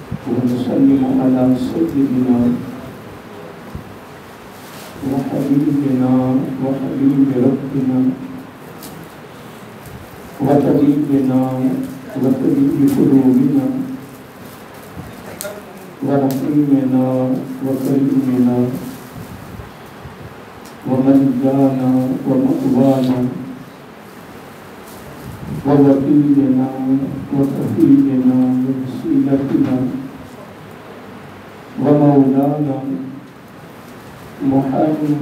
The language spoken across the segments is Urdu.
ونسلم على سيدنا وحبيبنا وحبيب ربنا وطبيبنا وطبيب قلوبنا ورحيمنا وكريمنا وملجانا ومأوانا ووكيلنا وكفيلنا ووسيلتنا ومولانا محمد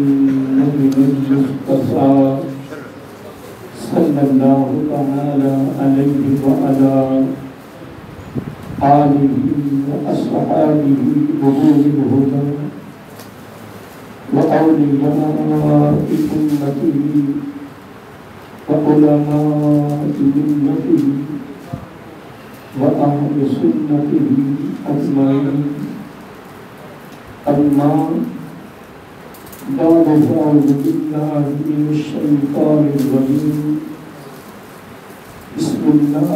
المصطفى صلى الله تعالى عليه وعلى آله وأصحابه بغور الهدى وأولياء أمته وعلماء ملته وأهل سنته أجمعين. أما بعد فأعوذ بالله من الشيطان الرجيم. بسم الله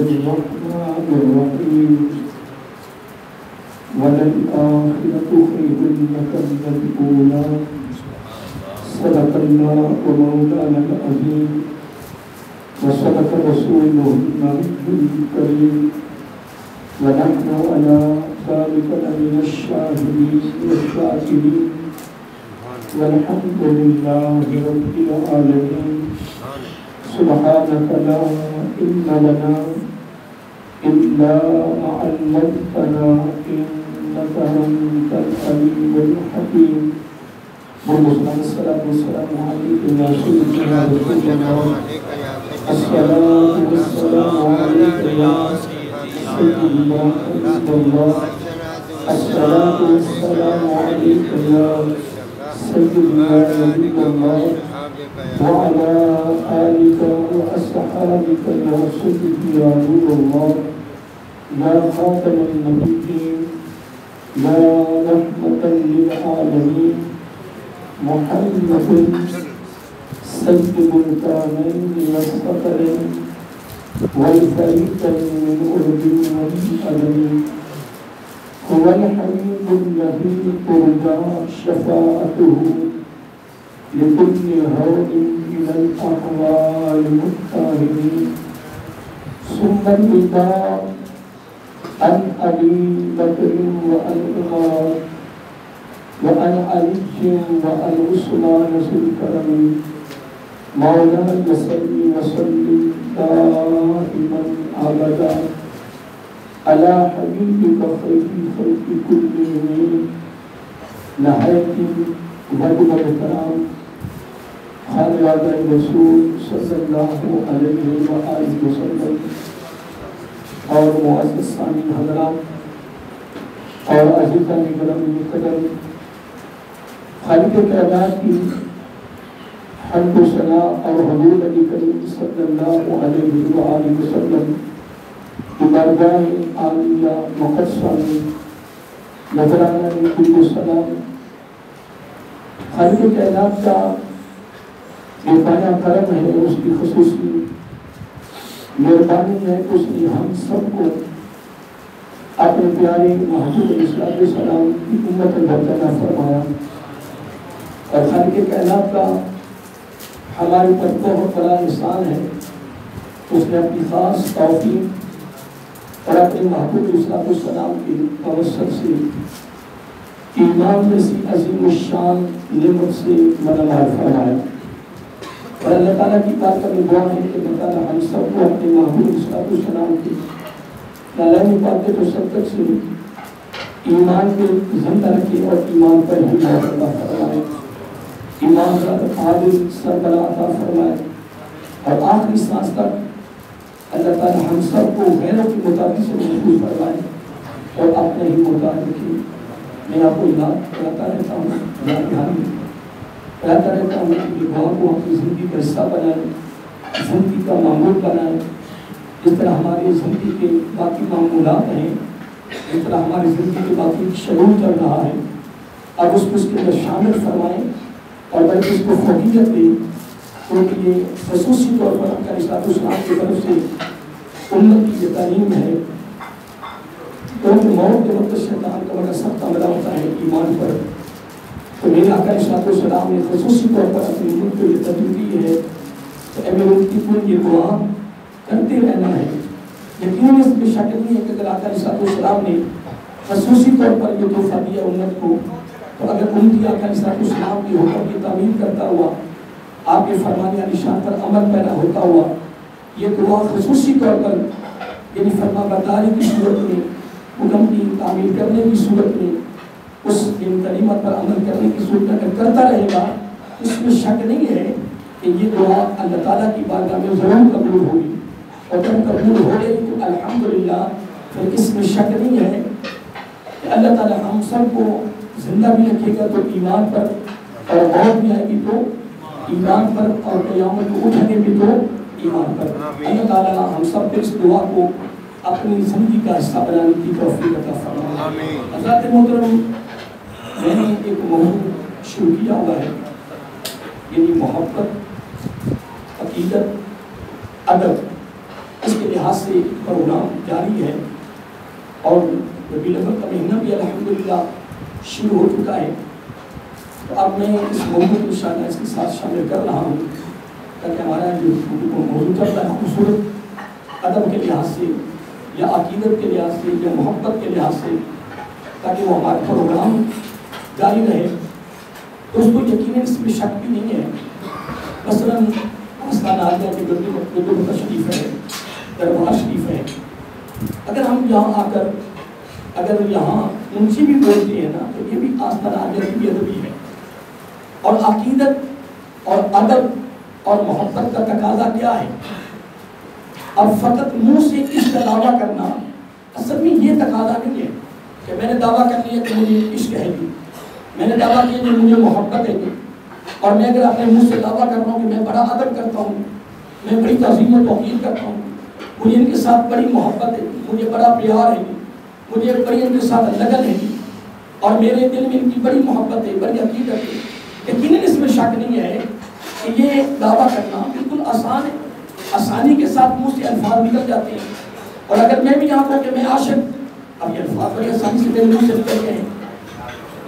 الرحمن الرحيم. وللآخرة خير لك من الأولى. صدق الله ومولانا العظيم وصدق رسوله النبي الكريم ونحن على ذلك لمن الشاهدين والشاكرين والحمد لله رب العالمين. سبحانك لا علم لنا إلا ما علمتنا إنك أنت العليم الحكيم. الصلاة والسلام عليك يا سيدنا رسول الله. الصلاة والسلام عليك يا سيدنا حبيب الله. الصلاة والسلام عليك يا سيدنا نبي الله وعلى آلك وأصحابك يا سيدي يا نور الله يا خاتم النبيين يا رحمة للعالمين. محمد سيد الكونين والثقلين والفريقين من أرض والأبد. هو الحبيب الذي ترجى شفاعته لكل هول من الأحوال المطهرين. ثم النداء عن أبي بكر وعن عمر وعن علي وعن عثمان ذي الكرم. مولاي صل وسلم دائما أبدا على حبيبك خير خلق كلهم. نهاية وجه الكرام خالد الرسول صلى الله عليه وآله وسلم اور معزز سامعین حضرات اور عزیزان گرامی قدر، خالق کائنات کی حمد و ثنا اور حضور نبی کریم صلی اللہ علیہ وآلہ وسلم کی بارگاہ عالیہ مقدسہ میں نظرانہ درود و سلام. خالق کائنات کا بے پایہ کرم ہے، اس کی خصوصی مہربانی ہے. اس نے ہم سب کو اپنے پیارے محبوب علیہ السلام کی امت بنا فرمایا. اور خالق کائنات کا ہمارے پر بہت بڑا احسان ہے. اس نے اپنی خاص توفیق اور اپنے محبوب علیہ السلام کی توسط سے ایمان جیسی عظیم الشان نعمت سے منوار فرمایا. اور اللہ تعالیٰ کی بات کا دعا ہے کہ اللہ تعالیٰ ہم سب کو اپنے محبوب علیہ السلام کی لالانی پاکت و صدقت سے ایمان کے زندہ رکھے اور ایمان پر ہی موت عطا فرمائے. ایمان کا عادل سربراہ عطا فرمائے اور آخری سانس تک اللہ تعالیٰ ہم سب کو غیروں کے مطابق سے محفوظ فرمائے اور اپنے ہی مطابق رکھے. میں آپ کو یاد کراتا رہتا ہوں، یاد کراتا رہتا ہوں کہ دعا کو اپنی زندگی کا حصہ بنائیں، زندگی کا معمول بنائیں. جس طرح ہماری زندگی کے باقی معمولات ہیں، جس طرح ہماری زندگی کے باقی شعور چل رہا ہے، اب اس کو اس کے اندر شامل فرمائیں اور بلکہ اس کو فوقیت دیں. کیونکہ یہ خصوصی طور پر آپ کا اسلام کی طرف سے امت کی یہ تعلیم ہے کیونکہ موت کے وقت شیطان کا بڑا سخت حملہ ہوتا ہے ایمان پر. تو میرے آقا علیہ السلام نے خصوصی طور پر اپنی امت کو یہ ترغیب دی ہے کہ اے میرے امتی کو یہ دعا کرتے رہنا ہے. یقیناً اس میں شک نہیں ہے کہ اگر آقا علیہ السلام نے خصوصی طور پر یہ تحفہ دیا امت کو، تو اگر امتی آقا علیہ السلام کی حکم کی تعمیل کرتا ہوا، آپ کے فرمان نشان پر عمل پیدا ہوتا ہوا، یہ دعا خصوصی طور پر یعنی فرما برداری کی صورت میں، حکم کی تعمیل کرنے کی صورت میں، اس تعلیمات پر عمل کرنے کی صورت میں کرتا رہے گا، اس میں شک نہیں ہے کہ یہ دعا اللہ تعالیٰ کی بارگاہ میں ضرور قبول ہوگی. اور جب قبول ہو گئی تو الحمدللہ پھر اس میں شک نہیں ہے کہ اللہ تعالیٰ ہم سب کو زندہ بھی رکھے گا تو ایمان پر، اور موت بھی آئے گی تو ایمان پر، اور قیامت کو اٹھنے بھی تو ایمان پر. اللہ تعالیٰ ہم سب کو اس دعا کو اپنی زندگی کا حصہ بنانے کی توفیق عطا فرمائے. حضرات محترم، میں نے ایک موضوع شروع کیا ہوا ہے، یعنی محبت، عقیدت، ادب. اس کے لحاظ سے پروگرام جاری ہے اور ربیع الاول کا مہینہ بھی الحمدللہ شروع ہو چکا ہے. تو اب میں اس موضوع کو انشاءاللہ اس کے ساتھ شامل کر رہا ہوں تاکہ ہمارا جو موضوع چلتا ہے خوبصورت ادب کے لحاظ سے یا عقیدت کے لحاظ سے یا محبت کے لحاظ سے، تاکہ وہ ہمارا پروگرام جاری رہے. دوستو یقیناً اس میں شک بھی نہیں ہے. مثلاً آستانہ عالیہ کے گردو شریف ہے، دربار شریف ہے. اگر ہم یہاں آ کر اگر یہاں منشی بھی بولتے ہیں نا تو یہ بھی آستانہ عالیہ کی ادبی ہے. اور عقیدت اور ادب اور محبت کا تقاضا کیا ہے؟ اب فقط منہ سے اس کا دعویٰ کرنا اصل میں یہ تقاضا نہیں ہے کہ میں نے دعویٰ کر لیا کہ مجھے عشق ہے جی، میں نے دعویٰ کیا کہ مجھے محبت ہے جی، اور میں اگر اپنے منہ سے دعویٰ کر رہا ہوں کہ میں بڑا ادب کرتا ہوں، میں بڑی تعظیم و توقیر کرتا ہوں، مجھے ان کے ساتھ بڑی محبت ہے، مجھے بڑا پیار ہے، مجھے بڑی ان کے ساتھ لگن ہے، اور میرے دل میں ان کی بڑی محبت ہے، بڑی عقیدت ہے. یقیناً اس میں شک نہیں ہے کہ یہ دعویٰ کرنا بالکل آسان ہے. آسانی کے ساتھ منہ سے الفاظ نکل جاتے ہیں. اور اگر میں بھی یہاں کہوں کہ میں عاشق، اب یہ الفاظ بڑی آسانی سے میرے منہ سے نکل گئے ہیں.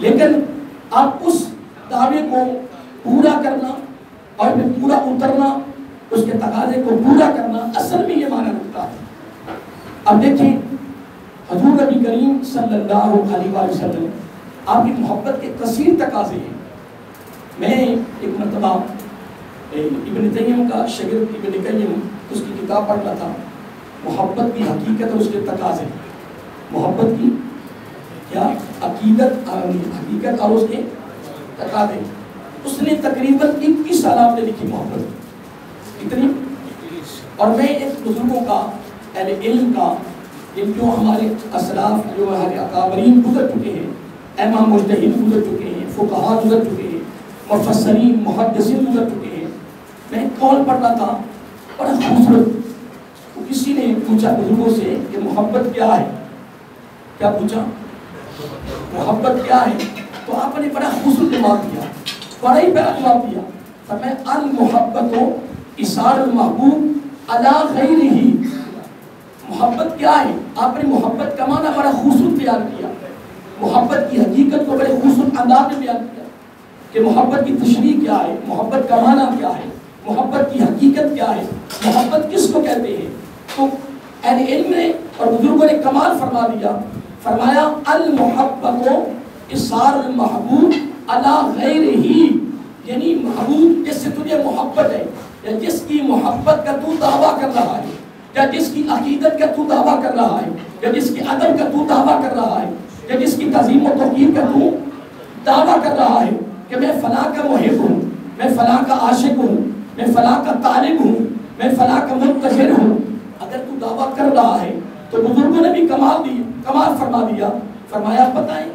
لیکن آپ اس دعوے کو پورا کرنا اور پھر پورا اترنا، اس کے تقاضے کو پورا کرنا، اصل میں یہ معنی رکھتا ہے. اب دیکھیں حضور نبی کریم صلی اللہ علیہ وسلم، آپ کی محبت کے کثیر تقاضے ہیں. میں ایک مرتبہ ابن تیمیہ کا شاگرد ابن قیم اس کی کتاب پڑھ رہا تھا، محبت کی حقیقت اور اس کے تقاضے. محبت کی کیا حقیقت اور اس کے تقاضے. اس نے تقریباً 21 سال آپ نے لکھی محبت، اتنی. اور میں ایک بزرگوں کا اہل علم کا جو ہمارے اسلاف جو ہمارے اکابرین گزر چکے ہیں، امام مجتہد گزر چکے ہیں، فقہاء گزر چکے ہیں، مفسرین محدثین گزر چکے ہیں، میں قول پڑھ رہا تھا بڑا خوبصورت. تو کسی نے پوچھا بزرگوں سے کہ محبت کیا ہے؟ کیا پوچھا؟ محبت کیا ہے؟ تو آپ نے بڑا خوبصورت جواب دیا، بڑا ہی پیارا جواب دیا. فرمایا المحبت اثار المحبوب علی غیرہ. محبت کیا ہے؟ آپ نے محبت کا معنی بڑا خوبصورت بیان کیا، محبت کی حقیقت کو بڑے خوبصورت انداز میں بیان کیا کہ محبت کی تشریح کیا ہے، محبت کا معنی کیا ہے، محبت کی حقیقت کیا ہے، محبت کس کو کہتے ہیں. تو اہل علم نے اور بزرگوں نے کمال فرما دیا. فرمایا المحبت اثار المحبوب علی غیرہ، یعنی محبوب جس سے تجھے محبت ہے یا جس کی محبت کا تو دعویٰ کر رہا ہے یا جس کی عقیدت کا تو دعویٰ کر رہا ہے یا جس کی ادب کا تو دعویٰ کر رہا ہے یا جس کی تعظیم و توقیر کا تو دعویٰ کر رہا ہے کہ میں فلاں کا محب ہوں، میں فلاں کا عاشق ہوں، میں فلاں کا طالب ہوں، میں فلاں کا منتظر ہوں. اگر تو دعویٰ کر رہا ہے تو بزرگوں نے بھی کمال فرما دیا. فرمایا پتہ ہے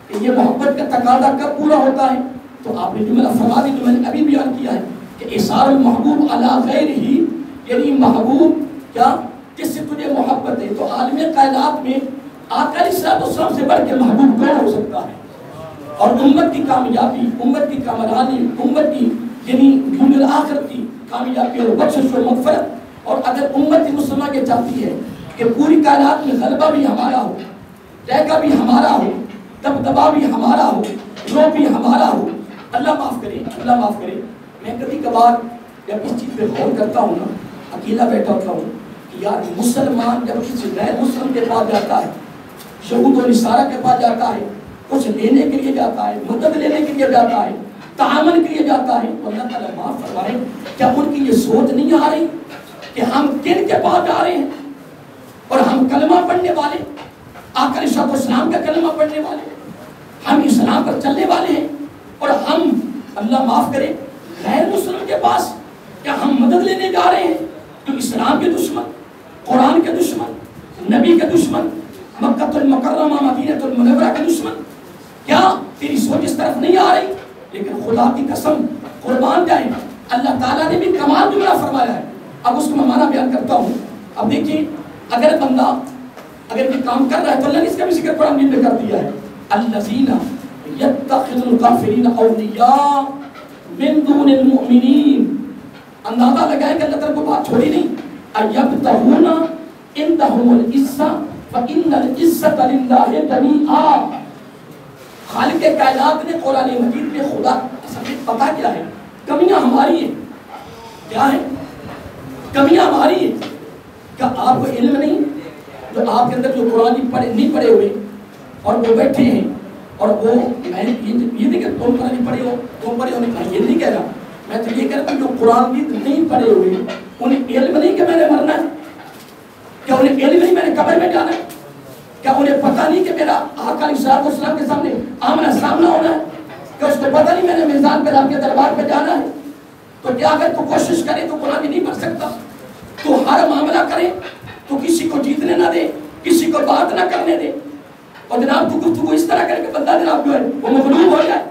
کہ یہ محبت کا تقاضا کب پورا ہوتا ہے؟ تو آپ نے جملہ فرما دی جو میں نے ابھی بیان کیا ہے کہ اثار المحبوب علی غیرہ، یعنی محبوب کیا جس سے تجھے محبت ہے. تو عالم کائنات میں آقا علیہ السلام سے بڑھ کے محبوب کون ہو سکتا ہے؟ اور امت کی کامیابی، امت کی کامرانی، امت کی یعنی دنیا آخرت کی کامیابی اور بخشش و مغفرت. اور اگر امت مسلمہ کے چاہتی ہے کہ پوری کائنات میں غلبہ بھی ہمارا ہو، لہجہ بھی ہمارا ہو، دبدبا بھی ہمارا ہو، رو بھی ہمارا ہو. اللہ معاف کرے، اللہ معاف کرے. میں کبھی کبھار جب اس چیز پہ غور کرتا ہوں نا، اکیلا بیٹھا ہوتا ہوں کہ یار مسلمان جب کسی غیر مسلم کے پاس جاتا ہے، یہود و نصارہ کے پاس جاتا ہے، کچھ لینے کے لیے جاتا ہے، مدد لینے کے لیے جاتا ہے، تعاون کے لیے جاتا ہے، تو اللہ تعالیٰ معاف فرمائے. کیا ان کی یہ سوچ نہیں آ رہی کہ ہم کن کے پاس جا رہے ہیں اور ہم کلمہ پڑھنے والے، آقا علیہ السلام کا کلمہ پڑھنے والے، ہم اسلام پر چلنے والے ہیں، اور ہم اللہ معاف کرے غیر مسلم کے پاس کیا ہم مدد لینے جا رہے ہیں جو اسلام کے دشمن، قرآن کے دشمن، نبی کے دشمن، مکہ المکرمہ مدینہ المنورہ کے دشمن. کیا تیری سوچ اس طرف نہیں آ رہی؟ لیکن خدا کی قسم قربان جائیں، اللہ تعالیٰ نے بھی کمال جملہ فرمایا ہے. اب اس کو میں معنی بیان کرتا ہوں. اب دیکھیے اگر بندہ اگر یہ کام کر رہا ہے تو اللہ نے اس کا بھی ذکر قرآن میں کر دیا ہے. الذین یتخذون الکافرین اولیاء من دون المؤمنین. اندازہ لگائے کہ اللہ تعالیٰ کو بات چھوڑی نہیں. ایبتغون عندهم العزہ فإن العزة للہ جمیعا. خالق کائنات نے قرآن مجید میں خدا اصل میں پتا کیا ہے؟ کمیاں ہماری ہیں. کیا ہے؟ کمیاں ہماری ہیں. کیا آپ کو علم نہیں جو آپ کے اندر جو قرآن نہیں پڑھے ہوئے اور وہ بیٹھے ہیں اور وہ میں یہ نہیں کہ تم قرآن پڑھے ہو تم پڑھے ہو نہیں، میں یہ نہیں کہہ رہا. میں تو یہ کہہ رہا ہوں جو قرآن نہیں پڑھے ہوئے انہیں علم نہیں کہ میں نے مرنا ہے. کیا انہیں علم نہیں میں نے قبر میں جانا ہے؟ کیا انہیں پتہ نہیں کہ میرا آقا علیہ السلام کے سامنے آمنا سامنا ہونا ہے؟ کیا اس کو پتہ نہیں میں نے میزان پہ رب کے دربار پہ جانا ہے؟ تو کیا اگر تو کوشش کرے تو قرآن نہیں پڑھ سکتا؟ تو ہر معاملہ کرے تو کسی کو جیتنے نہ دے، کسی کو بات نہ کرنے دے، اور جناب تو گفتگو اس طرح کر کے بندہ جناب جو ہے وہ مغلوب ہو جائے.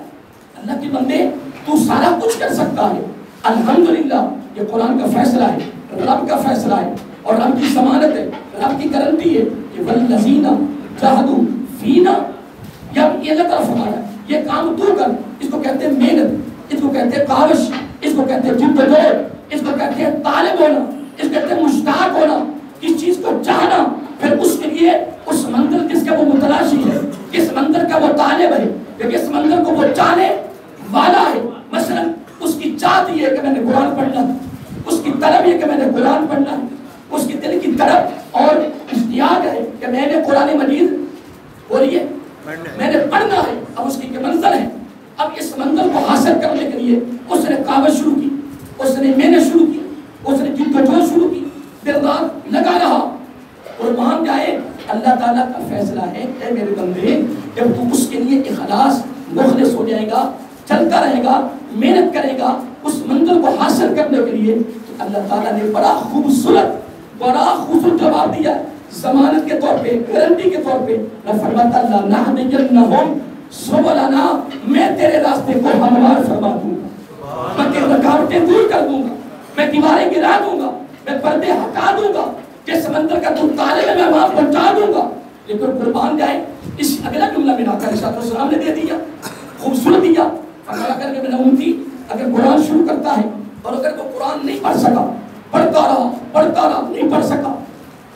اللہ کے بندے تو سارا کچھ کر سکتا ہے. الحمدللہ یہ قرآن کا فیصلہ ہے، رب کا فیصلہ ہے، اور رب کی ضمانت ہے، رب کی گارنٹی ہے کہ والذین جاہدوا فینا. یہ اللہ تعالیٰ فرمایا یہ کام تو کر. اس کو کہتے ہیں محنت، اس کو کہتے ہیں کاوش، اس کو کہتے ہیں جدوجہد، اس کو کہتے ہیں طالب ہونا، اس کو کہتے ہیں مشتاق ہونا، کس چیز کو چاہنا، پھر اس کے لیے اس منزل جس کا وہ متلاشی ہے، کس منزل کا وہ طالب ہے، کہ کس منزل کو وہ چاہنے والا ہے. مثلا اس کی چاہت یہ ہے کہ میں نے قرآن پڑھنا، اس کی طلب یہ کہ میں نے قرآن پڑھنا، اس کی دل کی طرف اور اشتیاق ہے کہ میں نے قرآن مجید بولیے میں نے پڑھنا ہے. اب اس کی منزل ہے. اب اس منزل کو حاصل کرنے کے لیے اس نے کاوش شروع کی، اس نے محنت شروع کی، اس نے جدوجہد شروع کی، دل رات لگا رہا. قربان جائے اللہ تعالیٰ کا فیصلہ ہے اے میرے بندے جب تو اس کے لیے اخلاص مخلص ہو جائے گا، چلتا رہے گا، محنت کرے گا اس منزل کو حاصل کرنے کے لیے، تو اللہ تعالیٰ نے بڑا خوبصورت جواب دیا ضمانت کے طور پہ، گارنٹی کے طور پہ. میں فرماتا اللہ نہدینہم سبلنا، میں تیرے راستے کو ہموار فرما دوں گا، میں تیری رکاوٹیں دور کر دوں گا، میں دیواریں گرا دوں گا، میں پردے ہٹا دوں گا، جس منزل کا تم طالب ہے میں وہاں پہنچا دوں گا. لیکن قربان جائے اس اگلا جملہ میں آقا علیہ السلام نے دے دیا، خوبصورت دیا. اللہ کر کے میں نے امتی اگر قرآن شروع کرتا ہے اور اگر وہ قرآن نہیں پڑھ سکا، پڑھتا رہا نہیں پڑھ سکا،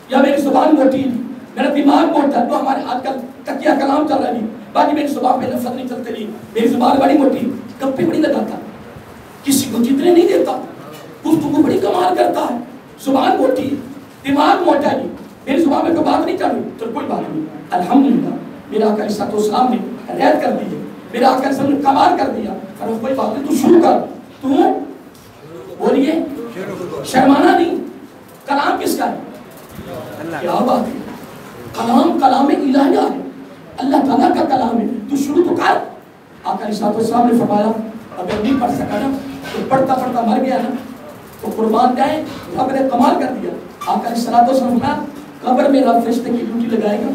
یا میری زبان موٹی ہے، میرا دماغ موٹا ہے، تو ہمارے آج کل تکیہ کلام چل رہا ہے، باقی میری زبان پہ لفظ نہیں چلتے نہیں، میری زبان بڑی موٹی ہے، گپے بڑی لگاتا، کسی کو جتنے نہیں دیتا، گفتگو بڑی کمال کرتا ہے، زبان موٹی ہے، دماغ موٹا ہے، میری زبان میں کوئی بات نہیں چل رہی، تو کوئی بات نہیں. الحمدللہ میرا آقا علیہ السلام نے رعایت کر دی ہے، میرا آقا علیہ السلام نے کمال کر دیا. اور کوئی بات نہیں، تو شروع کر، تو بولیے شرمانا نہیں. کلام کس کا ہے؟ کیا بات ہے، کلام الہیہ ہے، اللہ تعالیٰ کا کلام ہے، تو شروع تو کر. آقا علیہ السلام نے فرمایا اگر نہیں پڑھ سکا نا تو پڑھتا پڑھتا مر گیا نا تو قربان جائے رب نے کمال کر دیا. آقا علیہ السلام نے قبر میں رب فرشتے کی ڈیوٹی لگائے گا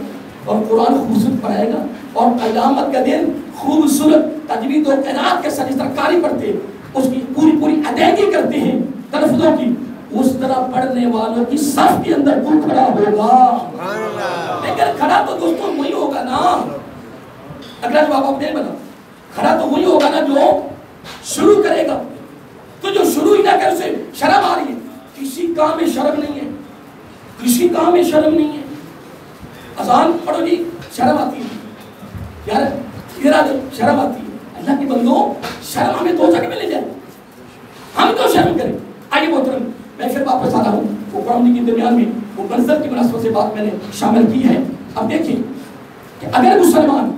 اور قرآن خوبصورت پڑھائے گا، اور قیامت کا دن خوبصورت تجوید و قرات کے ساتھ اس طرح قاری پڑھتے ہیں، اس کی پوری ادائیگی کرتے ہیں تلفظوں کی، اس طرح پڑھنے والوں کی صف کے اندر تو کھڑا ہوگا. لیکن کھڑا تو دوستوں وہی ہوگا نا، اگلا جواب آپ نہیں بنا، کھڑا تو وہی ہوگا نا جو شروع کرے گا. تو جو شروع ہی نہ کر اسے شرم آ رہی ہے. کسی کام میں شرم نہیں ہے، کسی کام میں شرم نہیں ہے. اذان پڑھو جی، شرم آتی ہے یار، شرم آتی ہے. اللہ کے بندوں شرم ہمیں دو جگہ میں لے جائے، ہم تو شرم کریں. آئیے محترم میں پھر واپس آ رہا ہوں، وہ قرآن کے درمیان میں وہ منظر کی مناسبت سے بات میں نے شامل کی ہے. اب دیکھیں کہ اگر مسلمان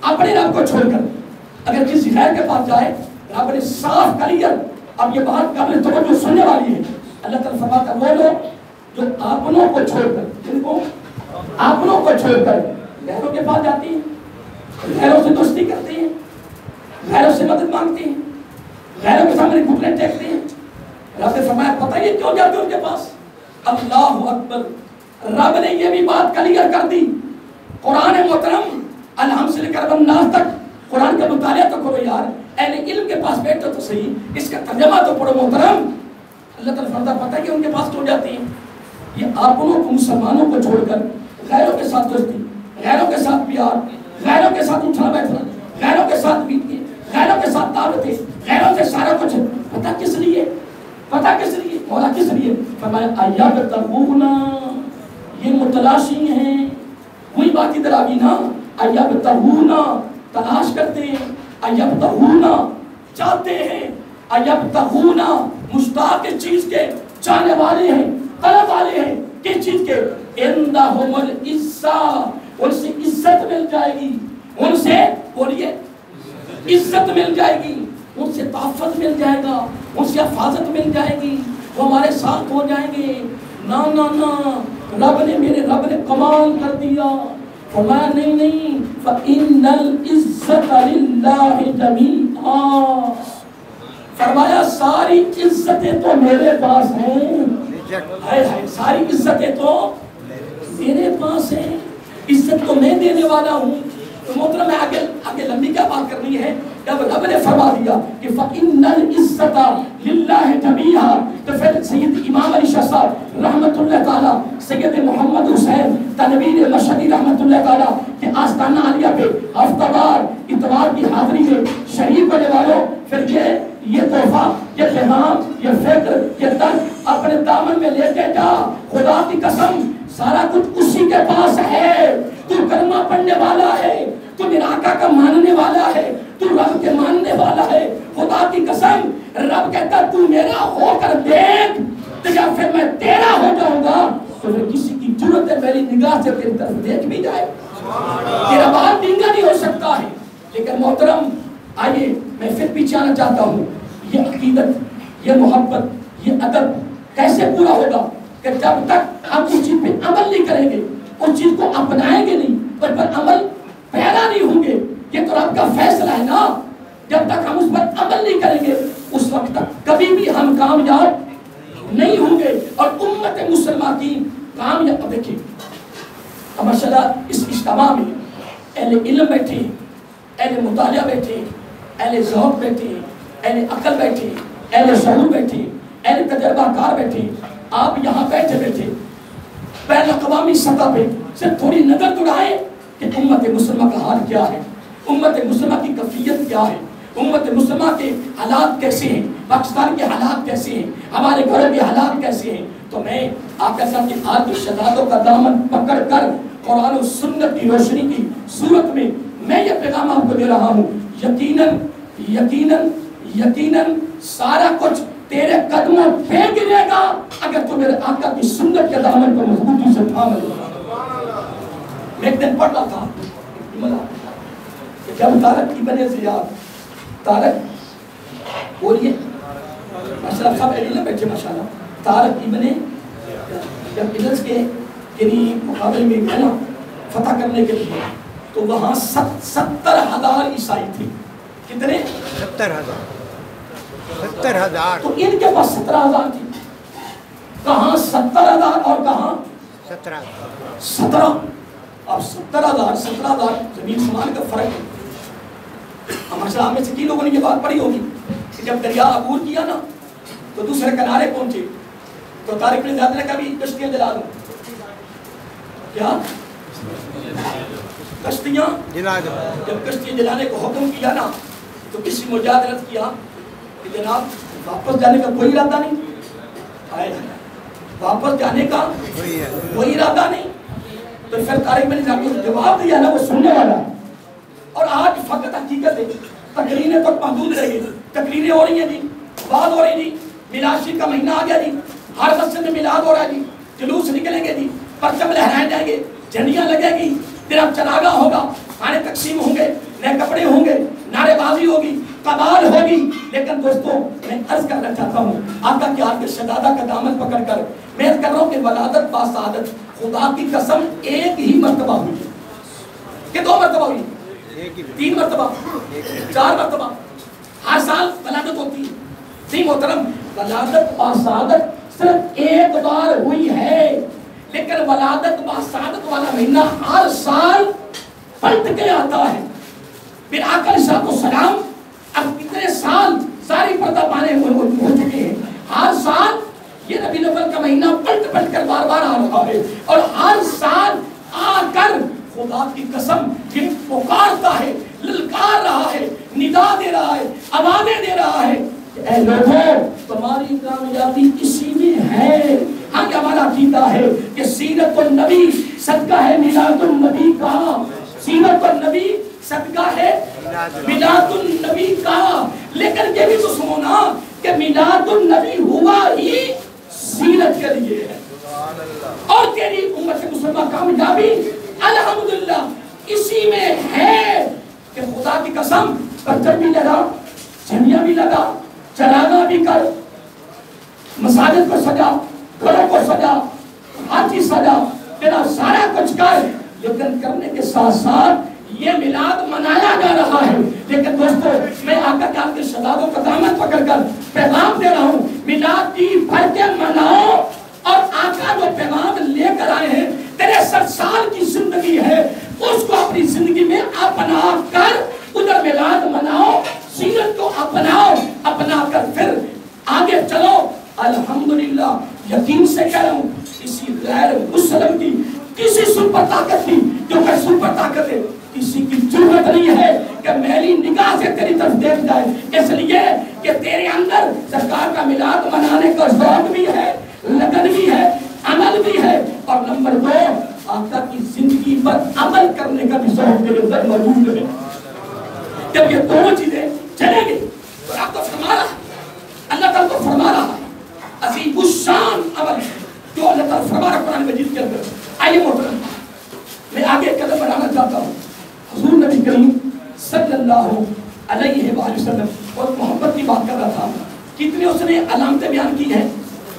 اپنے رب کو چھوڑ کر اگر کسی غیر کے پاس جائے، رب نے صاف کلیئر، اب یہ بات قابل توجہ سننے والی ہے. اللہ تعالیٰ فرماتا ہے وہ لوگ جو اپنوں کو چھوڑ کر، جن کو اپنوں کو چھوڑ کر غیروں کے پاس جاتی ہیں، غیروں سے دوستی کرتی ہیں، غیروں سے مدد مانگتی ہیں، غیروں کے سامنے گھٹنے ٹیکتی ہیں. رب نے فرمایا پتہ یہ کیوں جاتے ان کے پاس؟ اللہ اکبر. رب نے یہ بھی بات کلیئر کر دی. قرآن محترم الحمد سے لے کر الناس تک قرآن کا مطالعہ تو کرو یار، اہل علم کے پاس بیٹھو تو صحیح، اس کا ترجمہ تو پڑھو محترم. اللہ تعالیٰ فرماتا پتہ ہے کہ ان کے پاس کیوں جاتی ہیں؟ یہ اپنوں کو مسلمانوں کو چھوڑ کر غیروں کے ساتھ دوستی، غیروں کے ساتھ پیار، غیروں کے ساتھ اٹھنا بیٹھنا، غیروں کے ساتھ بیٹیں، غیروں کے ساتھ دعوتیں، غیروں سے سارا کچھ. پتہ کس لیے؟ پتہ کس لیے؟ مولا کس لیے؟ فرمایا ایبتغون، یہ متلاشی ہیں. وہی بات ادھر آ گئی نا، ایبتغون تلاش کرتے ہیں، ایبتغون چاہتے ہیں، ایبتغون مشتاق اس چیز کے، چاہنے والے ہیں، طلب والے ہیں. کس چیز کے؟ عندہم العزہ، ان سے عزت مل جائے گی، ان سے بولیے عزت مل جائے گی، ان سے تحفظ مل جائے گا، ان سے حفاظت مل جائے گی، وہ ہمارے ساتھ ہو جائیں گے. نا نا نا، میرے رب نے کمال کر دیا. فرمایا نہیں فَإِنَّ الْعِزَّةَ لِلَّهِ جَمِيعًا، فرمایا ساری عزتیں تو میرے پاس ہیں. ساری عزتیں تو میرے پاس ہیں، عزت تو میں دینے والا ہوں. تو محترم میں آگے لمبی کیا بات کرنی ہے. جب رب نے فرما دیا کہ فَإِنَّ الْعِزَّةَ لِلَّهِ جَمِيعًا، تو پھر سید امام علی شاہ صاحب رحمت اللہ تعالیٰ، سید محمد حسین تنویر مشہدی رحمت اللہ تعالیٰ کہ آستانہ عالیہ پہ ہفتہ وار اتوار کی حاضری میں شریف ہونے والوں، پھر یہ تحفہ، یہ پیغام، یہ فکر، یہ درد اپنے دامن میں لے کے جا. خدا کی قسم سارا کچھ اسی کے پاس ہے. تو کلمہ پڑھنے والا ہے، تو میرا آقا کا ماننے والا ہے، تو رب کے ماننے والا ہے. خدا کی قسم رب کہتا تو میرا ہو کر دیکھ، تو جب پھر میں تیرا ہو جاؤں گا تو پھر کسی کی ضرورت ہے میری نگاہ سے تیری طرف دیکھ بھی جائے. تیرا بال ڈینگا نہیں ہو سکتا ہے. لیکن محترم آئیے میں پھر پیچھے آنا چاہتا ہوں. یہ عقیدت، یہ محبت، یہ ادب کیسے پورا ہوگا کہ جب تک ہم اس چیز پہ عمل نہیں کریں گے، اس چیز کو اپنائیں گے نہیں، پر عمل پیدا نہیں ہوں گے. یہ تو رب کا فیصلہ ہے نا. جب تک ہم اس پر عمل نہیں کریں گے اس وقت تک کبھی بھی ہم کامیاب نہیں ہوں گے. اور امت مسلمہ کی کامیاب دیکھیں اب ماشاءاللہ اس اجتماع میں اہل علم بیٹھے ہیں، اہل مطالعہ بیٹھے ہیں، اہل ذوق بیٹھے ہیں، اہل عقل بیٹھے ہیں، اہل شعور بیٹھے ہیں، اہل تجربہ کار بیٹھے ہیں. آپ یہاں بیٹھے بین الاقوامی سطح پہ صرف تھوڑی نظر دوڑائیں کہ امت مسلمہ کا حال کیا ہے، امت مسلمہ کی کیفیت کیا ہے، امت مسلمہ کے حالات کیسے ہیں، پاکستان کے حالات کیسے ہیں، ہمارے گھروں کے حالات کیسے ہیں. تو میں آقا صاحب کی آل کی شہادتوں کا دامن پکڑ کر قرآن و سنت کی روشنی کی صورت میں میں یہ پیغام آپ کو دے رہا ہوں. یقیناً یقیناً یقیناً سارا کچھ تیرے قدموں پہ گرے گا اگر تو میرے آقا کی سنت کے دامن کو مضبوطی سے تھام لے. میں ایک دن پڑھ رہا تھا کہ جب طارق ابن زیاد، طارق بولیے ماشاءاللہ صاحب ایڈی نہ بیٹھے ماشاءاللہ، طارق ابن جب ادرس کے یعنی مقابلے میں گئے نا فتح کرنے کے لیے تو وہاں 70,000 عیسائی تھے. کتنے؟ 70,000. تو ان کے پاس 17,000 تھی. کہاں 70,000 اور کہاں 17. اب 17,000 زمین سمان کا فرق ہے. ماشاءاللہ ہمیں سے کی لوگوں نے یہ بات پڑھی ہوگی کہ جب دریا عبور کیا نا تو دوسرے کنارے پہنچے تو طارق نے زیادہ نے کہا بھی کشتیاں جلا دو. کیا کشتیاں جلا دو. جب کشتیاں جلانے کو حکم کیا نا تو کسی مجادلت کیا کہ جناب واپس جانے کا کوئی ارادہ نہیں، واپس جانے کا کوئی ارادہ نہیں. تو پھر طارق بن نظام نے جواب دیا نا، وہ سننے والا ہے. اور آج فقط حقیقت ہے، تقریریں تو محدود رہ گئی، تقریریں ہو رہی ہیں جی، بات ہو رہی جی، میلاد شریف کا مہینہ آ گیا جی، ہر مسجد میں میلاد ہو رہا ہے جی، جلوس نکلیں گے جی، پرچم لہرائے جائیں گے، جھنڈیاں لگے گی، پھر اب چراغاں ہوگا، کھانے تقسیم ہوں گے، نئے کپڑے ہوں گے، نعرے بازی ہوگی، قبال ہوگی. لیکن دوستوں میں عرض کرنا چاہتا ہوں، آقا کی آپ کے شہزادہ کا دامن پکڑ کر میں عرض کر رہا ہوں کہ ولادت با سعادت خدا کی قسم ایک ہی مرتبہ ہوئی ہے کہ 2 مرتبہ ہوئی، 3 مرتبہ، 4 مرتبہ، ہر سال ولادت ہوتی ہے. نہیں محترم، ولادت با سعادت صرف ایک بار ہوئی ہے، لیکن ولادت با سعادت والا مہینہ ہر سال پلٹ کے آتا ہے. پھر آقا علیہ السلام اب کتنے سال ساری پردہ پانے ہو چکے ہیں، ہر سال یہ ربیع الاول کا مہینہ پلٹ پلٹ کر بار بار آ رہا ہے، اور ہر سال آ کر خدا کی قسم یہ پکارتا ہے، للکار رہا ہے، ندا دے رہا ہے، آوازیں دے رہا ہے کہ اے لوگوں تمہاری کامیابی اسی میں ہے. ہم ہمارا عقیدہ ہے کہ سیرت النبی صدقہ ہے میلاد النبی کا، سیرت النبی صدقہ ہے میلاد النبی کا. لیکن یہ بھی تو سنو نا کہ میلاد النبی ہوا ہی سیرت کے لیے ہے، اور تیری امت مسلمہ کامیابی الحمدللہ اسی میں ہے کہ خدا کی قسم پتھر بھی لگا، جھنڈیاں بھی لگا، چراغاں بھی کر، مساجد کو سجا، گھروں کو سجا، ہر چیز سجا، تیرا سارا کچھ کر. لیکن کرنے کے ساتھ ساتھ یہ میلاد منایا جا رہا ہے. لیکن دوستو میں آقا کے آپ کے شہزادوں کا دامن پکڑ کر پیغام دے رہا ہوں، میلاد جی بھر کے مناؤ. اور آقا جو پیغام لے کر آئے ہیں، تیرے 60 سال کی زندگی ہے، اس کو اپنی زندگی میں اپنا کر ادھر میلاد مناؤ، سیرت کو اپناؤ، اپنا کر پھر آگے چلو. الحمدللہ یقین سے کہہ رہا ہوں، کسی غیر مسلم کی کسی سپر طاقت کی جو کہ سپر طاقت ہے، کسی کی ضرورت نہیں ہے کہ میری نگاہ سے تیری طرف دیکھ جائے، اس لیے کہ تیرے اندر سرکار کا میلاد منانے کا ذوق بھی ہے، لگن بھی ہے، عمل بھی ہے، اور نمبر 2 آقا کی زندگی پر عمل کرنے کا بھی ذوق تیرے اندر موجود ہے. جب یہ دونوں چیزیں چلیں گی تو آپ کو فرما رہا ہے، اللہ تعالیٰ کو فرما رہا ہے، عظیم الشان عمل جو اللہ تعالیٰ فرما رہا ہے قرآن مجید کے اندر. آئیے محترم میں آگے قدم بڑھانا چاہتا ہوں. حضور نبی کریم صلی اللہ علیہ وآلہ وسلم اور محبت کی بات کر رہا تھا. کتنے اس نے علامتیں بیان کی ہیں؟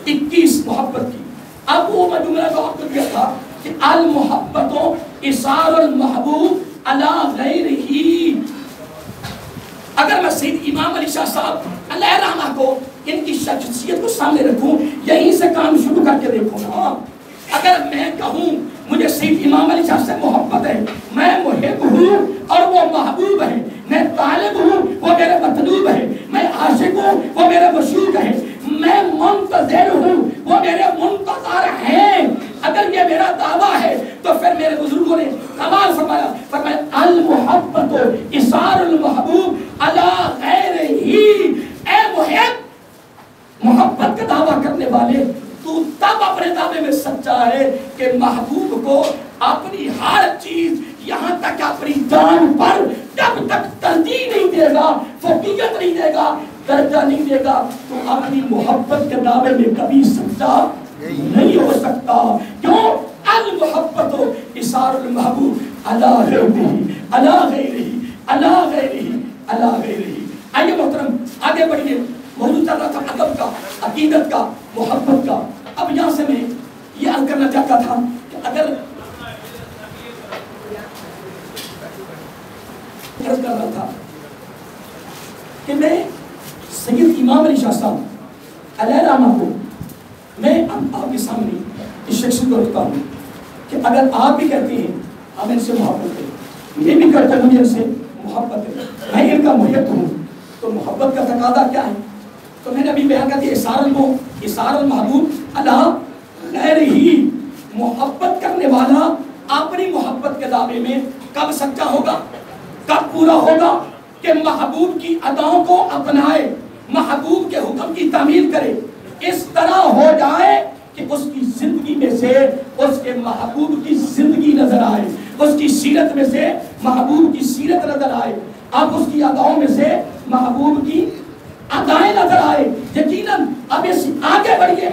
21 محبت کی. اب وہ جملہ جو آپ کو دیا تھا کہ المحبت اثار المحبوب علی غیرہ. اگر میں سید امام علی شاہ صاحب علیہ رحمہ کو ان کی شخصیت کو سامنے رکھوں، یہیں سے کام شروع کر کے دیکھوں نا. اگر میں کہوں مجھے سید امام علی شاہ سے محبت ہے، میں محب ہوں اور وہ محبوب ہے، میں طالب ہوں وہ میرے مطلوب ہے، میں عاشق ہوں وہ میرے مشوق ہے، میں منتظر ہوں وہ میرے منتظر ہیں. اگر یہ میرا دعویٰ ہے تو پھر میرے بزرگوں نے کمال فرمایا، فرمایا المحبت اثار المحبوب علی غیرہ. اے محب، محبت کا دعویٰ کرنے والے تو تب اپنے دعوے میں سچا ہے کہ محبوب کو اپنی ہر چیز یہاں تک اپنی جان پر جب تک ترجیح نہیں دے گا، فوقیت نہیں دے گا، درجہ نہیں دے گا، تو اپنی محبت کے دعوے میں کبھی سچا نہیں ہو سکتا. کیوں؟ المحبت اثار المحبوب علی غیرہ، علی غیرہ، علی غیرہ، علی غیرہ. آئیے محترم آگے بڑھیے. موضوع چل رہا تھا ادب کا، عقیدت کا، محبت کا. اب یہاں سے میں یہ عرض کرنا چاہتا تھا کہ اگر عرض کر رہا تھا کہ میں سید امام علی شاہ صاحب علیہ رحمہ کو میں آپ کے سامنے اس شخصیت کو رکھتا ہوں کہ اگر آپ بھی کہتے ہیں ہم ان سے محبت کریں، میں بھی کرتا ہوں ان سے محبت ہے، میں ان کا محب ہوں، تو محبت کا تقاضا کیا ہے؟ تو میں نے ابھی بیان کر دیا اثار المحبوب علی غیرہ. محبت کرنے والا اپنی محبت کے دعوے میں کب سچا ہوگا، کب پورا ہوگا؟ کہ محبوب کی اداؤں کو اپنائے، محبوب کے حکم کی تعمیل کرے، اس طرح ہو جائے کہ اس کی زندگی میں سے اس کے محبوب کی زندگی نظر آئے، اس کی سیرت میں سے محبوب کی سیرت نظر آئے، اب اس کی اداؤں میں سے محبوب کی ادائیں نظر آئے۔ یقیناً اب اس آگے بڑھیے،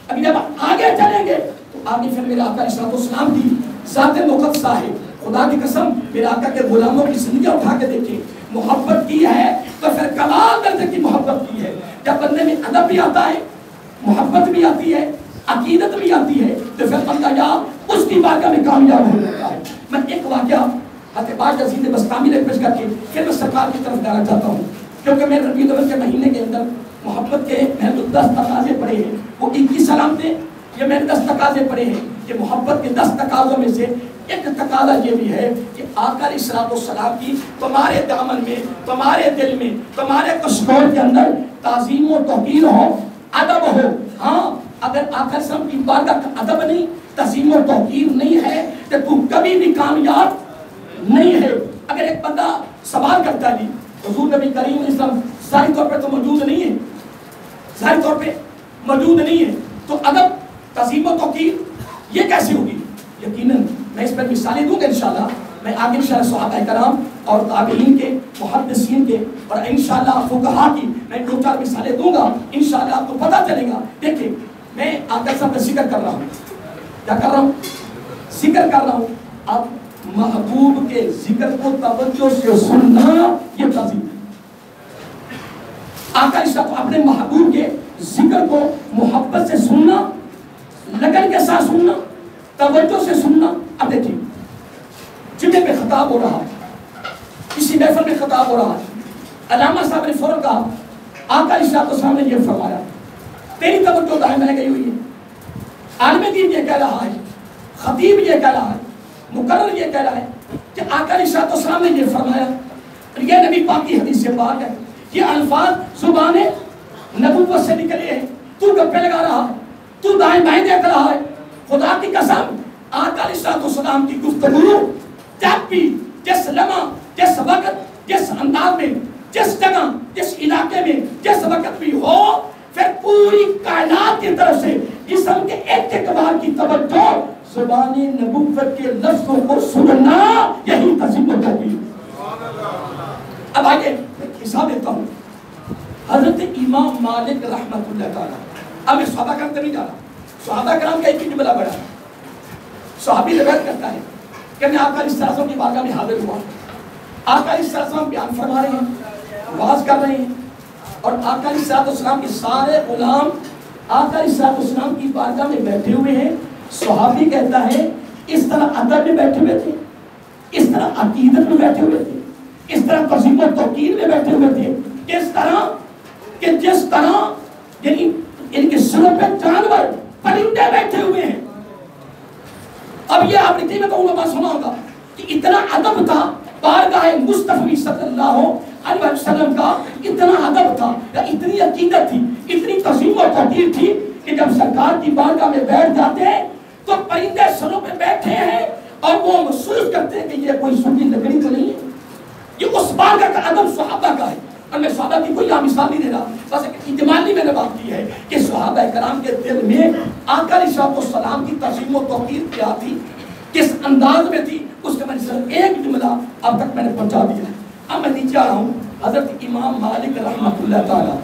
اب جب آگے چلیں گے تو آگے پھر میرے آقا علیہ السلام کی ذات مقدسہ ہے، خدا کی قسم میرے آقا کے غلاموں کی زندگیاں اٹھا کے دیکھیں، محبت کی ہے تو پھر کمال درجے کی محبت کی ہے۔ جب بندے میں ادب بھی آتا ہے، محبت بھی آتی ہے، عقیدت بھی آتی ہے، تو پھر بندہ یا اس کی بارگاہ میں کامیاب ہو جاتا ہے۔ میں ایک واقعہ حضرت باز یزید بسطامی نے پیش کر کے پھر میں سرکار کی طرف جانا چاہتا ہوں، کیونکہ میں ربیع الاول کے مہینے کے اندر محبت کے میں جو 10 تقاضے پڑھے ہیں وہ 21 علامتیں، یہ میں نے 10 تقاضے پڑھے ہیں کہ محبت کے 10 تقاضوں میں سے ایک تقاضا یہ بھی ہے کہ آقا علیہ السلام کی تمہارے دامن میں، تمہارے دل میں، تمہارے کشکول کے اندر تعظیم و توقیر ہو، ادب ہو۔ ہاں اگر آقا علیہ السلام کی بارگاہ کا ادب نہیں، تعظیم و توقیر نہیں ہے تو تم کبھی بھی کامیاب نہیں ہے۔ اگر ایک بندہ سوال کرتا ہے حضور نبی کریم علیہ السلام ظاہری طور پہ تو موجود نہیں ہے، ظاہری طور پہ موجود نہیں ہے، تو ادب، تعظیم و توقیر یہ کیسے ہوگی؟ یقیناً میں اس پر مثالیں دوں گا انشاءاللہ، میں آگے انشاءاللہ صحابہ کرام اور تابعین کے، محدثین کے اور انشاءاللہ فقہاء کی میں 2-4 مثالیں دوں گا، انشاءاللہ آپ کو پتہ چلے گا۔ دیکھیں میں آقا صاحب کا ذکر کر رہا ہوں، کیا کر رہا ہوں؟ ذکر کر رہا ہوں۔ اب محبوب کے ذکر کو توجہ سے سننا یہ تعظیم ہے۔ آقا علیہ السلام اپنے محبوب کے ذکر کو محبت سے سننا، لگن کے ساتھ سننا، توجہ سے سننا۔ اب دیکھیں جمعے پہ خطاب ہو رہا ہے، کسی محفل میں خطاب ہو رہا ہے، علامہ صاحب نے فوراً کہا آقا علیہ السلام نے یہ فرمایا، تیری توجہ دائیں بائیں گئی ہوئی ہے، عالم دین یہ کہہ رہا ہے، خطیب یہ کہہ رہا ہے، مقرر یہ کہہ رہا ہے کہ آقا علیہ السلام نے یہ فرمایا، یہ نبی پاک کی حدیث سے پاک ہے، یہ الفاظ زبان نبوت سے نکلے ہیں، تو گپے لگا رہا ہے، تو دائیں بائیں دیکھ رہا ہے۔ خدا کی قسم آقا علیہ السلام کی گفتگو جب بھی جس لمحہ، جس وقت، جس انداز میں، جس جگہ، جس علاقے میں، جس وقت بھی ہو، پھر پوری کائنات کی طرف سے جسم کے ایک ایک بار کی توجہ زبان نبوت کے لفظوں کو سننا، یہی تعظیم و توقیر۔ اب آگے حساب دیتا ہوں۔ حضرت امام مالک رحمۃ اللہ تعالیٰ، اب میں صحابہ کرام نہیں جا رہا، صحابہ کرام کا ایک ہی جملہ بڑا ہے۔ صحابی روایت کرتا ہے کہ میں آقا علیہ السلام کی بارگاہ میں حاضر ہوا، آقا علیہ السلام بیان فرما رہے ہیں، واز کر رہے ہیں، اور آقا علیہ السلام کے سارے غلام آقا علیہ السلام کی بارگاہ میں بیٹھے ہوئے ہیں۔ صحابی کہتا ہے اس طرح ادب میں بیٹھے ہوئے تھے، اس طرح عقیدت میں بیٹھے ہوئے تھے، اس طرح تعظیم و توقیر میں بیٹھے ہوئے تھے، اس طرح کہ جس طرح یعنی ان کے سروں پہ جانور، پرندے بیٹھے ہوئے ہیں۔ اب یہ آپ نے میں کہوں گا، بات سنا ہوگا کہ اتنا ادب تھا بارگاہ مصطفی صلی اللہ علیہ وسلم کا، اتنا ادب تھا، اتنی عقیدت تھی، اتنی تعظیم و توقیر تھی کہ جب سرکار کی بارگاہ میں بیٹھ جاتے ہیں تو پرندے سروں پہ بیٹھے ہیں اور وہ محسوس کرتے ہیں کہ یہ کوئی سنی لکڑی تو نہیں ہے۔ یہ اس بارگاہ کا ادب صحابہ کا ہے، اور میں صحابہ کی کوئی مثال نہیں دے رہا، بس ایک اجمالی میں نے بات کی ہے کہ صحابہ کرام کے دل میں آقا علیہ السلام کی تعظیم و توقیر کیا تھی، کس انداز میں تھی، اس کا میں نے صرف ایک جملہ اب تک میں نے پہنچا دیا ہے۔ اب میں نیچے آ رہا ہوں۔ حضرت امام مالک رحمۃ اللہ تعالیٰ،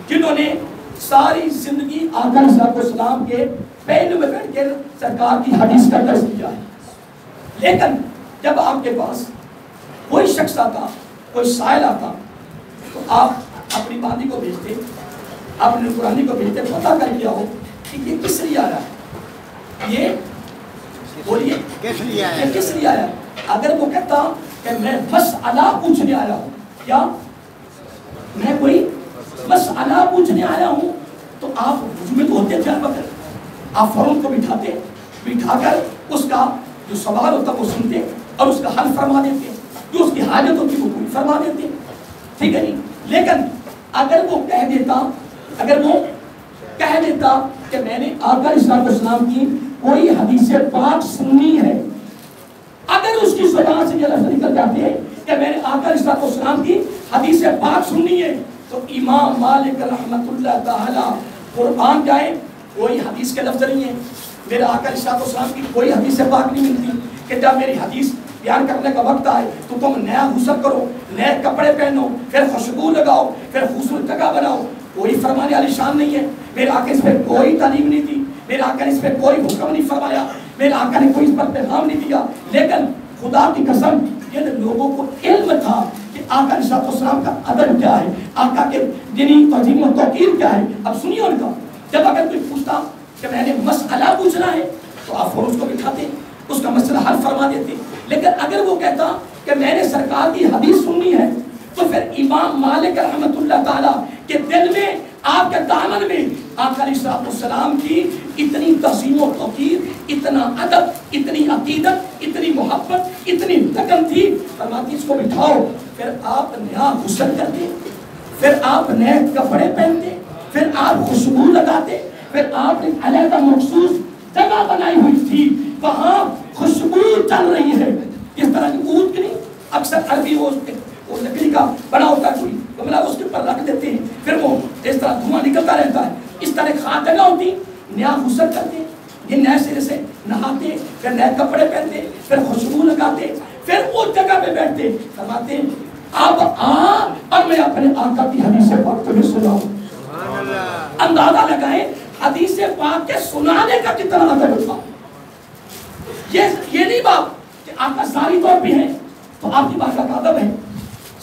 جنہوں نے ساری زندگی آقا علیہ السلام کے پہلو میں بیٹھ کر سرکار کی حدیث کا درس دیا ہے، لیکن جب آپ کے پاس کوئی شخص آتا، کوئی سائل آتا، تو آپ اپنی بادی کو بھیجتے، اپنے قرآنی کو بھیجتے، پتہ کر لیا ہو کہ یہ کس لیے آ رہا ہے، یہ بولیے کس لیے آیا ہے، کس لیے آیا ہے۔ اگر وہ کہتا کہ میں مسئلہ پوچھنے آیا ہوں، یا میں کوئی مسئلہ پوچھنے آیا ہوں، تو آپ میں تو ہوتے تھے آپ فوراً کو بٹھاتے، بٹھا کر اس کا جو سوال ہوتا وہ سنتے اور اس کا حل فرما دیتے، جو اس کی حاجت ہوتی وہ پوری فرما دیتے، ٹھیک ہے نہیں۔ لیکن اگر وہ کہہ دیتا کہ میں نے آقا علیہ السلام کی کوئی حدیث پاک سننی ہے، اگر اس کی زبان سے یہ لفظ نکل جاتے ہیں کہ میں نے آقا علیہ السلام کی حدیث پاک سننی ہے، تو امام مالک رحمۃ اللہ تعالی قرآن جائیں، کوئی حدیث کے لفظ نہیں ہے، میرے آقا علیہ السلام کی کوئی حدیث پاک نہیں ملتی کہ جب میری حدیث بیان کرنے کا وقت آئے تو تم نیا غسل کرو، نئے کپڑے پہنو، پھر خوشبو لگاؤ، پھر خوبصورت جگہ بناؤ. کوئی فرمانے والی شان نہیں ہے. میرے آقا اس پہ کوئی تعلیم نہیں دی، میرے آقا نے اس پہ کوئی حکم نہیں فرمایا، میرے آقا نے کوئی اس پر پیغام نہیں دیا. لیکن خدا کی قسم ان لوگوں کو علم تھا کہ آقا علیہ السلام کا ادب کیا ہے، آقا کے دینی تعظیم و توقیر کیا ہے. اب سنیے ان کا، جب اگر کوئی پوچھتا کہ میں نے مسئلہ پوچھنا ہے تو آپ فوراً اس کو بٹھاتے، اس کا مسئلہ حل فرما دیتے. لیکن اگر وہ کہتا کہ میں نے سرکار کی حدیث سننی ہے تو پھر امام مالک رحمۃ اللہ تعالیٰ کے دل میں، آپ کے دامن میں آقا علیہ السلام کی اتنی تعظیم و توقیر، اتنا ادب، اتنی عقیدت، اتنی محبت، اتنی لگن تھی. فرماتی اس کو بٹھاؤ، پھر آپ نیا غسل کرتے، پھر آپ نئے کپڑے پہنتے، پھر آپ خوشبو لگاتے، پھر آپ نے علیحدہ مخصوص جگہ بنائی ہوئی تھی، وہاں خوشبو چل رہی ہے. اس طرح کی اونٹ کی نہیں، اکثر عربی وہ لکڑی کا بنا ہوتا ہے کوئی گملہ، اس کے اوپر رکھ دیتے ہیں، پھر وہ اس طرح دھواں نکلتا رہتا ہے. اس طرح خاص جگہ ہوتی، نیا غسل کرتے، یہ نئے سرے سے نہاتے، پھر نئے کپڑے پہنتے، پھر خوشبو لگاتے، پھر اس جگہ پہ بیٹھتے. فرماتے اب اور میں اپنے آقا کی حدیث پاک تمہیں سناؤں. اندازہ لگائیں حدیث پاک کے سنانے کا کتنا ادب تھا. یہ نہیں بات کہ آقا ظاہری طور پہ ہیں تو آپ کی بات کا ادب ہے،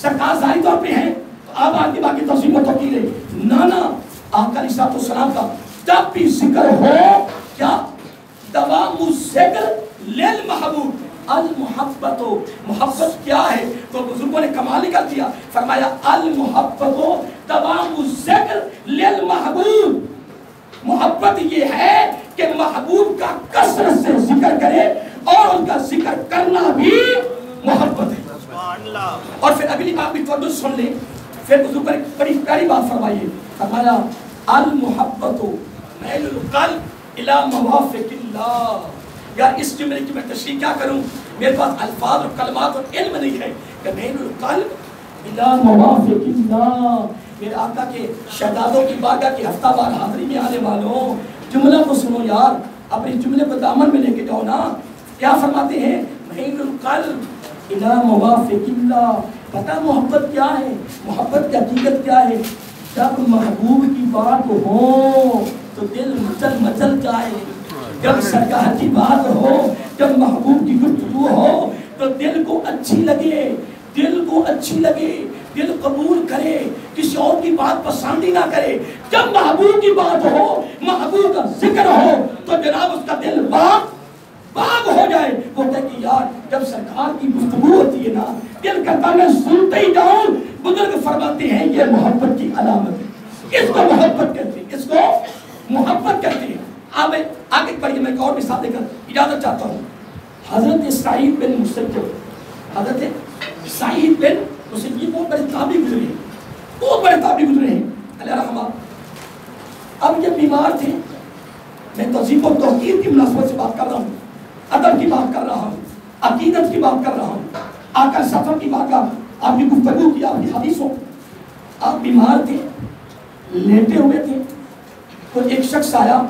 سرکار ظاہری طور پہ ہیں تو آپ کی بات کی تعظیم و توقیر ہے. نانا آقا علیہ السلام کا جب بھی ذکر ہو، کیا دوام الذکر للمحبوب، المحبت، محبت کیا ہے تو بزرگوں نے کمال کر دیا. فرمایا المحبت دوام الذکر للمحبوب. محبت یہ ہے کہ محبوب کا کثرت سے ذکر کرے اور ان کا ذکر کرنا بھی محبت ہے. اور پھر اگلی بات بھی توجہ سن لیں، پھر بزرگ پر بڑی پیاری بات فرمائیے. فرمایا المحبت میل القلب الی موافق اللہ. یار اس جملے کی میں تشریح کیا کروں، میرے پاس الفاظ اور کلمات اور علم نہیں ہے کہ میل القلب الی موافق اللہ. میرے آقا کے شہزادوں کی بارگاہ کی ہفتہ وار حاضری میں آنے والوں، جملہ کو سنو یار، اپنے جملے کو دامن میں لے کے جاؤ نا. کیا فرماتے ہیں؟ میل القلب الی موافق اللہ. پتہ محبت کیا ہے، محبت کی حقیقت کیا ہے؟ جب محبوب کی بات ہو تو دل مچل مچل جائے. جب سرکار کی بات ہو، جب محبوب کی گفتگو ہو تو دل کو اچھی لگے، دل کو اچھی لگے، دل قبول کرے، کسی اور کی بات پسند ہی نہ کرے. جب محبوب کی بات ہو، محبوب کا ذکر ہو تو جناب اس کا دل باغ ہو جائے. وہ کہتے کہ یار جب سرکار کی گفتگو ہوتی ہے نا، دل کرتا میں سنتے ہی جاؤں. بزرگ فرماتے ہیں یہ محبت کی علامت ہے، اس کو محبت کہتے ہیں، اس کو محبت کہتے ہیں. اب آگے پڑھیے، میں ایک اور مثال دے کر اجازت چاہتا ہوں. حضرت سعید بن مسیب، حضرت سعید بن مسیب، یہ بہت بڑے تابعی گزرے ہیں، بہت بڑے تابعی گزرے ہیں علیہ رحمہ. اب یہ بیمار تھے. میں تعظیم و توقیر کی مناسبت سے بات کر رہا ہوں، ادب کی بات کر رہا ہوں، عقیدت کی بات کر رہا ہوں. آقا سفر کی بات کا آپ کی گفتگو کی، آپ کی حدیثوں. آپ بیمار تھے، لیٹے ہوئے تھے، تو ایک شخص آیا،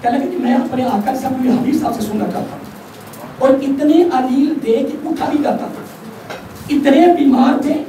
کہنے لگا کہ میں اپنے آقا سے کوئی حدیث آپ سے سننا چاہتا ہوں. اور اتنے علیل تھے کہ اٹھا نہیں جاتا تھا، اتنے بیمار تھے.